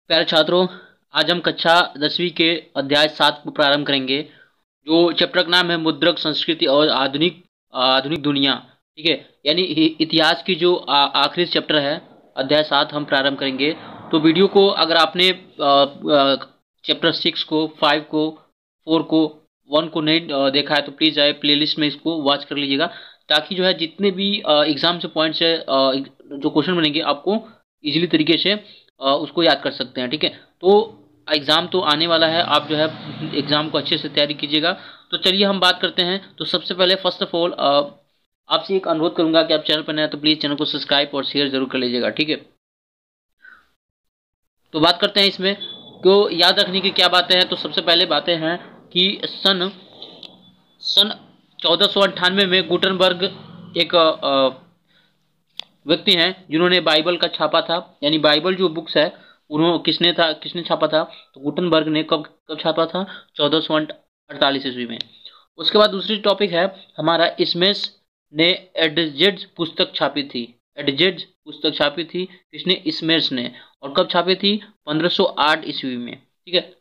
प्यारे छात्रों, आज हम कक्षा 10वीं के अध्याय 7 को प्रारंभ करेंगे, जो चैप्टर का नाम है मुद्रक संस्कृति और आधुनिक आधुनिक दुनिया। ठीक है, यानी इतिहास की जो आखिरी चैप्टर है, अध्याय 7 हम प्रारंभ करेंगे। तो वीडियो को अगर आपने चैप्टर 6 को, 5 को, 4 को, 1 को नहीं देखा है तो प्लीज़ आए प्लेलिस्ट में इसको वॉच कर लीजिएगा, ताकि जो है जितने भी एग्जाम से पॉइंट्स है, जो क्वेश्चन बनेंगे, आपको इजीली तरीके से उसको याद कर सकते हैं। ठीक है, तो एग्ज़ाम तो आने वाला है, आप जो है एग्ज़ाम को अच्छे से तैयारी कीजिएगा। तो चलिए हम बात करते हैं। तो सबसे पहले फर्स्ट ऑफ ऑल आपसे एक अनुरोध करूंगा कि आप चैनल पर नए हैं तो प्लीज़ चैनल को सब्सक्राइब और शेयर जरूर कर लीजिएगा। ठीक है, तो बात करते हैं इसमें क्यों याद रखने की क्या बातें हैं। तो सबसे पहले बातें हैं कि सन 1498 में गुटनबर्ग एक व्यक्ति हैं जिन्होंने बाइबल का छापा था, यानी बाइबल जो बुक्स है उन्होंने किसने छापा था, तो गुटनबर्ग ने कब कब छापा था, 1448 ईस्वी में। उसके बाद दूसरी टॉपिक है हमारा, स्मेस ने एडजेड्स पुस्तक छापी थी। एडजेड्स पुस्तक छापी थी किसने, स्मेस ने, और कब छापी थी, 1508 ईस्वी में। ठीक है,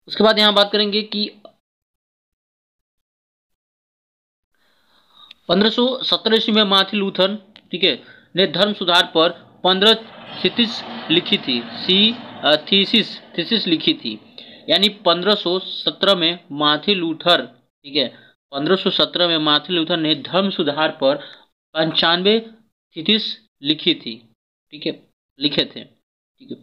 उसके बाद यहाँ बात करेंगे कि 1517 ईस्वी में मार्टिन लूथर, ठीक है, ने धर्म सुधार पर 15 थीसिस लिखी थी। थीसिस लिखी थी, यानी 1517 में मार्टिन लूथर, ठीक है, 1517 में मार्टिन लूथर ने धर्म सुधार पर 95 थीसिस लिखी थी। ठीक है, लिखे थे। ठीक है,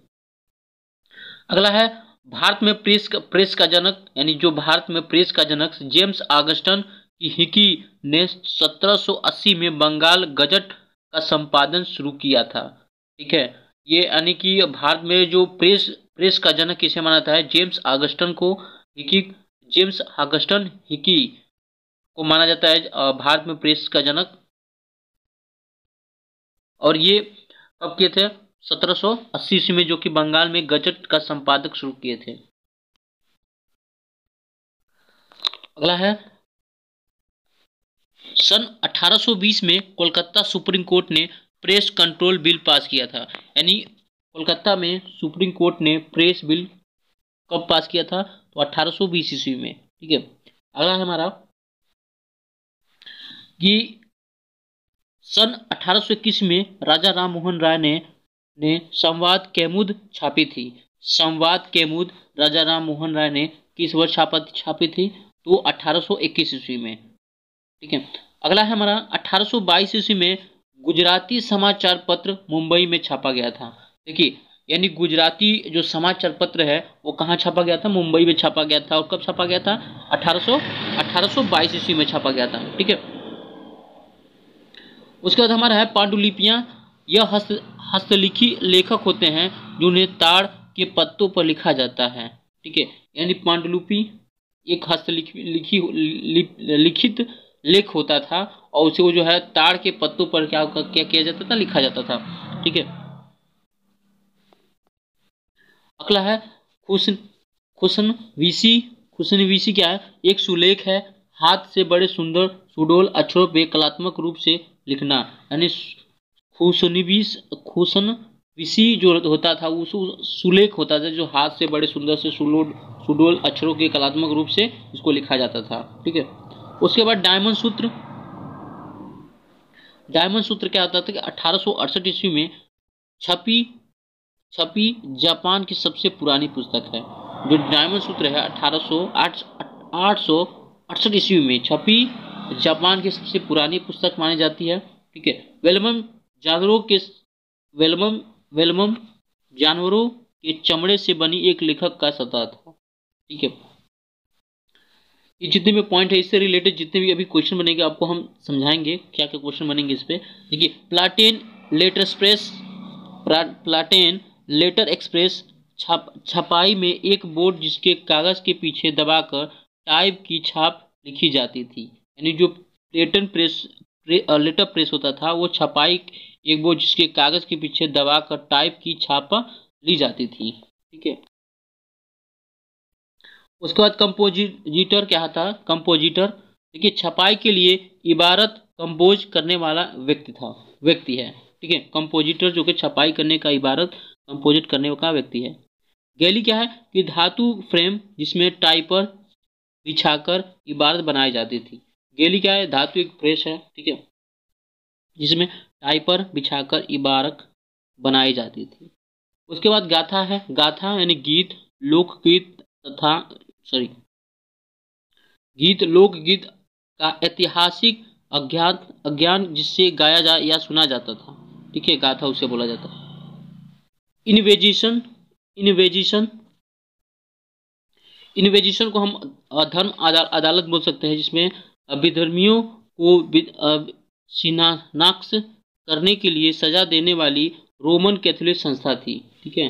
अगला है भारत में प्रेस का जनक, यानी जो भारत में प्रेस का जनक जेम्स ऑगस्टन की हिकी ने 1780 में बंगाल गजट का संपादन शुरू किया था। ठीक है, ये यानी कि भारत में जो प्रेस का जनक किसे माना जाता है, जेम्स ऑगस्टन को, जेम्स ऑगस्टन हिकी को माना जाता है भारत में प्रेस का जनक। और ये कब किए थे, 1780 ईस्वी में, जो कि बंगाल में गजट का संपादक शुरू किए थे। अगला है सन 1820 में कोलकाता सुप्रीम कोर्ट ने प्रेस कंट्रोल बिल पास किया था। यानी कोलकाता में सुप्रीम कोर्ट ने प्रेस बिल कब पास किया था, तो 1820 ईस्वी में। ठीक है, अगला है हमारा कि सन 1821 में राजा राम मोहन राय ने संवाद कैमुद छापी थी। संवाद कैमुद राजा राम मोहन राय ने किस वर्ष छापी थी, तो 1821 ईस्वी में। ठीक है, अगला है हमारा 1822 ईस्वी में गुजराती समाचार पत्र मुंबई में छापा गया था। देखिए, यानी गुजराती जो समाचार पत्र है वो कहाँ छापा गया था, मुंबई में छापा गया था। और कब छापा गया था, 1822 ईस्वी में छापा गया था। ठीक है, उसके बाद हमारा है पांडुलिपियां। यह हस्तलिखी लेखक होते हैं जिन्हें ताड़ के पत्तों पर लिखा जाता है। ठीक है, यानी पांडुलिपि एक लिखित लेख होता था, और उसे वो जो है ताड़ के पत्तों पर क्या किया जाता था, लिखा जाता था। ठीक है, अगला है खुशनवीसी क्या है, एक सुलेख है, हाथ से बड़े सुंदर सुडोल अक्षरों पे कलात्मक रूप से लिखना। यानी खुशनवीसी जो होता था वो सुलेख होता था, जो हाथ से बड़े सुंदर से सुडोल अक्षरों के कलात्मक रूप से इसको लिखा जाता था। ठीक है, उसके बाद डायमंड सूत्र क्या होता था कि 1868 ईस्वी में छपी जापान की सबसे पुरानी पुस्तक है। जो डायमंड सूत्र है 868 ईस्वी में छपी जापान की सबसे पुरानी पुस्तक मानी जाती है। ठीक है, वेलमम जानवरों के चमड़े से बनी एक लेखक का सतह था। ठीक है, ये जितने भी पॉइंट है इससे रिलेटेड जितने भी अभी क्वेश्चन बनेंगे आपको हम समझाएंगे क्या क्या क्वेश्चन बनेंगे इस पे। देखिए, प्लाटेन लेटर एक्सप्रेस छपाई में एक बोर्ड जिसके कागज के पीछे दबाकर टाइप की छाप लिखी जाती थी। यानी जो लेटर प्रेस होता था वो छपाई एक बोर्ड जिसके कागज के पीछे दबाकर टाइप की छाप ली जाती थी। ठीक है, उसके बाद कंपोजिटर क्या था, देखिए छपाई के लिए इबारत कंपोज करने वाला व्यक्ति है। ठीक है। कंपोजिटर जो कि छपाई करने का इबारत कंपोजिट करने का व्यक्ति है। गैली क्या है कि धातु फ्रेम जिसमें टाइपर बिछाकर इबारत बनाई जाती थी। गैली क्या है, धातु एक प्रेस है, ठीक है, जिसमें टाइपर बिछाकर इबारत बनाई जाती थी। उसके बाद गाथा है। गाथा यानी गीत, लोकगीत तथा गीत लोकगीत का ऐतिहासिक अज्ञान जिससे गाया जा या सुना जाता था, ठीक है, गाथा उसे बोला जाता है। इन्वेजिशन इन्वेजिशन इन्वेजिशन को हम धर्म अदालत बोल सकते हैं, जिसमें विधर्मियों को शिनाख्त करने के लिए सजा देने वाली रोमन कैथोलिक संस्था थी, ठीक है।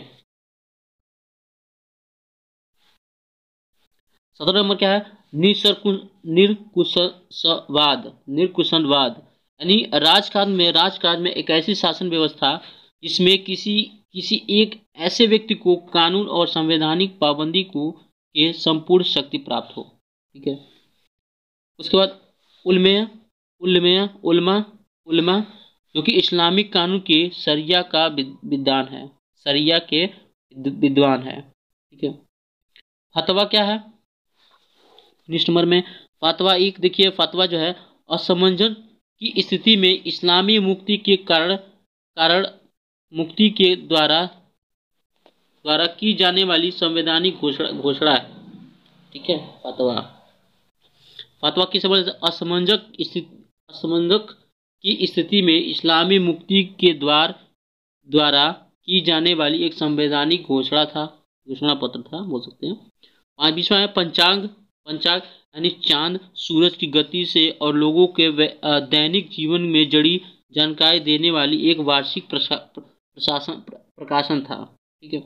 17 नंबर क्या है, निरकुशवाद यानी राजकाज में एक ऐसी शासन व्यवस्था जिसमें किसी एक ऐसे व्यक्ति को कानून और संवैधानिक पाबंदी को के संपूर्ण शक्ति प्राप्त हो, ठीक है। उसके बाद उलमा जो कि इस्लामिक कानून के शरिया का विद्वान है, शरिया के विद्वान है, ठीक है। फतवा क्या है, 19 नंबर में फतवा एक देखिए, फतवा जो है असमंजस की स्थिति में इस्लामी मुक्ति के कारण मुक्ति के द्वारा की जाने वाली संवैधानिक घोषणा है, ठीक है। फतवा किसे बोलते हैं, असमंजस की स्थिति में इस्लामी मुक्ति के द्वारा की जाने वाली एक संवैधानिक घोषणा पत्र था, बोल सकते हैं। 5वां है पंचांग यानी चांद सूरज की गति से और लोगों के दैनिक जीवन में जड़ी जानकारी देने वाली एक वार्षिक प्रकाशन था, ठीक है।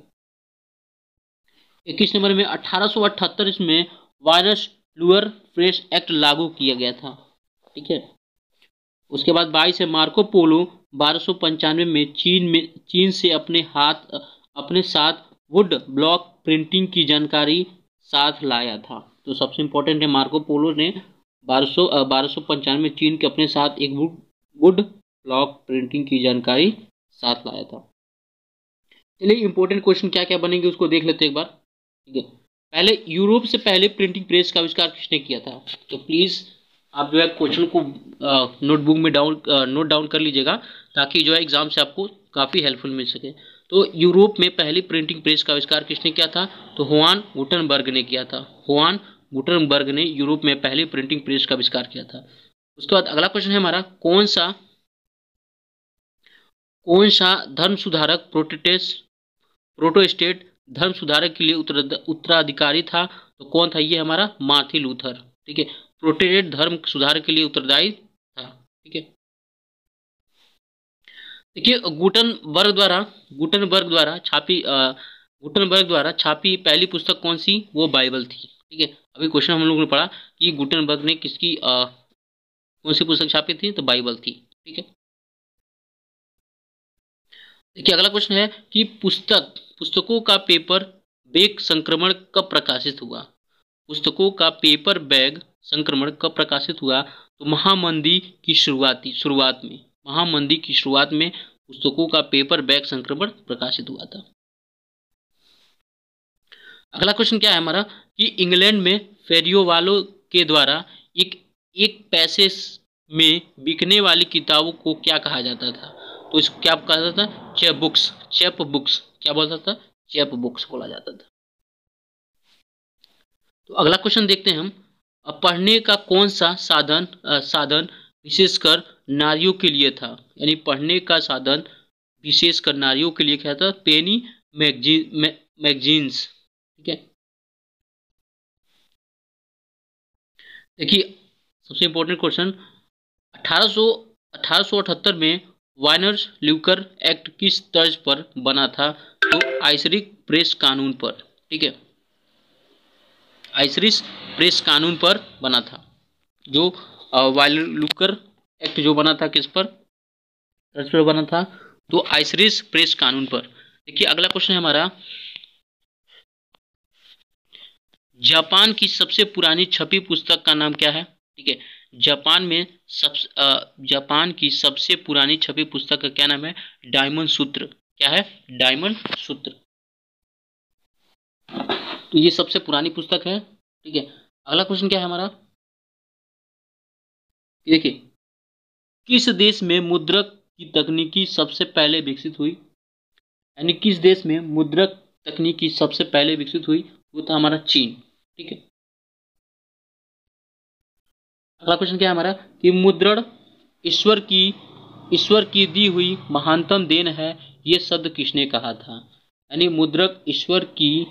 21 नंबर में 1878 इसमें वायरस लुअर प्रेस एक्ट लागू किया गया था, ठीक है। उसके बाद 22 है मार्को पोलो 1295 में चीन से अपने साथ वुड ब्लॉक प्रिंटिंग की जानकारी साथ लाया था। तो सबसे इम्पोर्टेंट है, मार्को पोलो ने 1295 में चीन के अपने साथ एक वुड ब्लॉक प्रिंटिंग की जानकारी साथ लाया था। चलिए इंपॉर्टेंट क्वेश्चन क्या क्या बनेंगे उसको देख लेते हैं एक बार, ठीक है। पहले यूरोप से पहले प्रिंटिंग प्रेस का आविष्कार किसने किया था? तो प्लीज़ आप जो है क्वेश्चन को नोटबुक में नोट डाउन कर लीजिएगा, ताकि जो है एग्जाम से आपको काफ़ी हेल्पफुल मिल सके। तो यूरोप में पहली प्रिंटिंग प्रेस का आविष्कार किसने किया था? तो हुआन गुटेनबर्ग ने किया था। हुआन गुटेनबर्ग ने यूरोप में पहली प्रिंटिंग प्रेस का आविष्कार किया था। उसके बाद अगला क्वेश्चन है हमारा, कौन सा धर्म सुधारक प्रोटेस्टेंट धर्म सुधारक के लिए उत्तराधिकारी था? तो कौन था? ये हमारा मार्टिन लूथर, ठीक है। प्रोटेस्टेंट धर्म सुधार के लिए उत्तरदायी था, ठीक है। देखिए गुटेनबर्ग द्वारा छापी पहली पुस्तक कौन सी? वो बाइबल थी, ठीक है। अभी क्वेश्चन हम लोगों ने पढ़ा कि गुटेनबर्ग ने किसकी कौन सी पुस्तक छापी थी? तो बाइबल थी, ठीक है। देखिए अगला क्वेश्चन है कि पुस्तकों का पेपर बैग संक्रमण कब प्रकाशित हुआ? पुस्तकों का पेपर बैग संक्रमण कब प्रकाशित हुआ? तो महामंदी की शुरुआत में पुस्तकों का पेपर बैग संक्रमण प्रकाशित हुआ था। अगला क्वेश्चन क्या है हमारा कि इंग्लैंड में फेरियो वालों के द्वारा एक पैसे में बिकने वाली किताबों को क्या कहा जाता था? तो इसको क्या कहा जाता था? चैप बुक्स क्या बोलता था? चैप बुक्स बोला जाता था। तो अगला क्वेश्चन देखते हैं हम, पढ़ने का कौन सा साधन विशेषकर नारियों के लिए था? यानी पढ़ने का साधन विशेषकर नारियों के लिए क्या था? पेनी मैगजीन्स, ठीक है। देखिए सबसे इंपॉर्टेंट क्वेश्चन, 1878 में वाइनर्स ल्यूकर एक्ट किस तर्ज पर बना था? तो आइसरिक प्रेस कानून पर, ठीक है। आइसरिक प्रेस कानून पर बना था। जो वाइनर ल्यूकर एक्ट जो बना था किस पर तर्ज पर बना था? तो आइसरिक प्रेस कानून पर। देखिए अगला क्वेश्चन है हमारा, जापान की सबसे पुरानी छपी पुस्तक का नाम क्या है? ठीक है, जापान की सबसे पुरानी छपी पुस्तक का क्या नाम है? डायमंड सूत्र। क्या है? डायमंड सूत्र। तो ये सबसे पुरानी पुस्तक है। ठीक है, अगला क्वेश्चन क्या है हमारा? देखिए, किस देश में मुद्रक की तकनीकी सबसे पहले विकसित हुई? यानी किस देश में मुद्रक तकनीकी सबसे पहले विकसित हुई? वो था हमारा चीन। ठीक है, अगला क्वेश्चन क्या है हमारा कि मुद्रण ईश्वर की दी हुई महानतम देन है, ये शब्द किसने कहा था? यानी मुद्रक ईश्वर की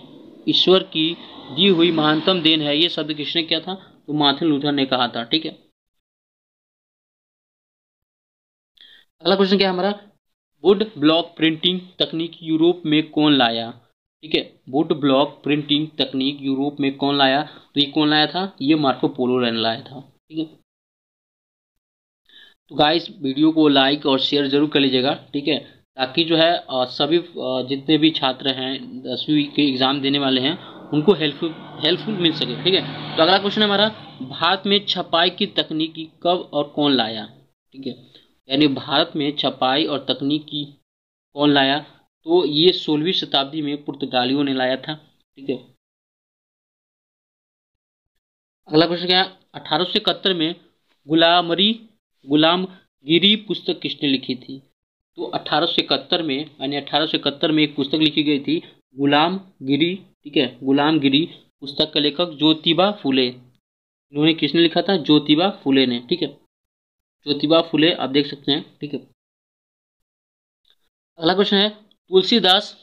दी हुई महानतम देन है, ये शब्द किसने किया था? तो मार्टिन लूथर ने कहा था। ठीक है, अगला क्वेश्चन क्या है हमारा? वुड ब्लॉक प्रिंटिंग तकनीक यूरोप में कौन लाया? ठीक है, वुड ब्लॉक प्रिंटिंग तकनीक यूरोप में कौन लाया? तो ये कौन लाया था? ये मार्को पोलो ने लाया था। ठीक है, तो गाइस वीडियो को लाइक और शेयर जरूर कर लीजिएगा। ठीक है, ताकि जो है सभी जितने भी छात्र हैं 10वीं के एग्ज़ाम देने वाले हैं उनको हेल्पफुल मिल सके। ठीक है, तो अगला क्वेश्चन है हमारा, भारत में छपाई की तकनीकी कब और कौन लाया? ठीक है, यानी भारत में छपाई और तकनीकी कौन लाया? तो ये 16वीं शताब्दी में पुर्तगालियों ने लाया था। ठीक है, अगला क्वेश्चन क्या है? 1871 में गुलामगिरी पुस्तक किसने लिखी थी? तो 1871 में, यानी 1871 में एक पुस्तक लिखी गई थी गुलामगिरी। ठीक है, गुलामगिरी पुस्तक का लेखक ज्योतिबा फुले। इन्होंने किसने लिखा था? ज्योतिबा फुले ने। ठीक है, ज्योतिबा फुले आप देख सकते हैं। ठीक है, अगला क्वेश्चन है, तुलसीदास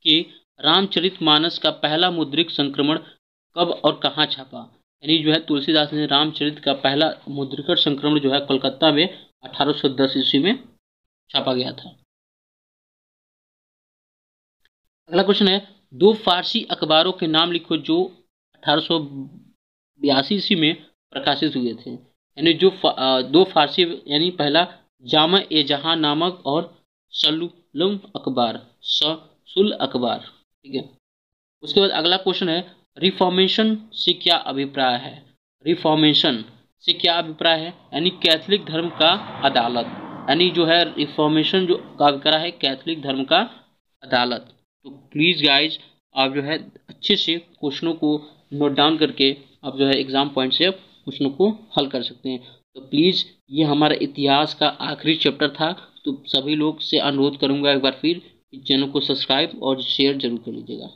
के रामचरितमानस का पहला मुद्रित संस्करण कब और कहाँ छपा? यानी जो है तुलसीदास ने रामचरित का पहला मुद्रित संस्करण जो है कोलकाता में 1810 ईस्वी में छापा गया था। अगला क्वेश्चन है, दो फारसी अखबारों के नाम लिखो जो 1882 ईस्वी में प्रकाशित हुए थे। यानी जो दो फारसी, यानी पहला जामा ए जहां नामक और सलुल अखबार। ठीक है, उसके बाद अगला क्वेश्चन है, रिफॉर्मेशन से क्या अभिप्राय है? रिफॉर्मेशन से क्या अभिप्राय है? यानी कैथोलिक धर्म का अदालत। यानी जो है रिफॉर्मेशन जो का अभिप्राय है कैथोलिक धर्म का अदालत। तो प्लीज़ गाइज आप जो है अच्छे से क्वेश्चनों को नोट डाउन करके आप जो है एग्जाम पॉइंट से क्वेश्चनों को हल कर सकते हैं। तो प्लीज़ ये हमारा इतिहास का आखिरी चैप्टर था, तो सभी लोग से अनुरोध करूंगा एक बार फिर चैनल को सब्सक्राइब और शेयर जरूर कर लीजिएगा।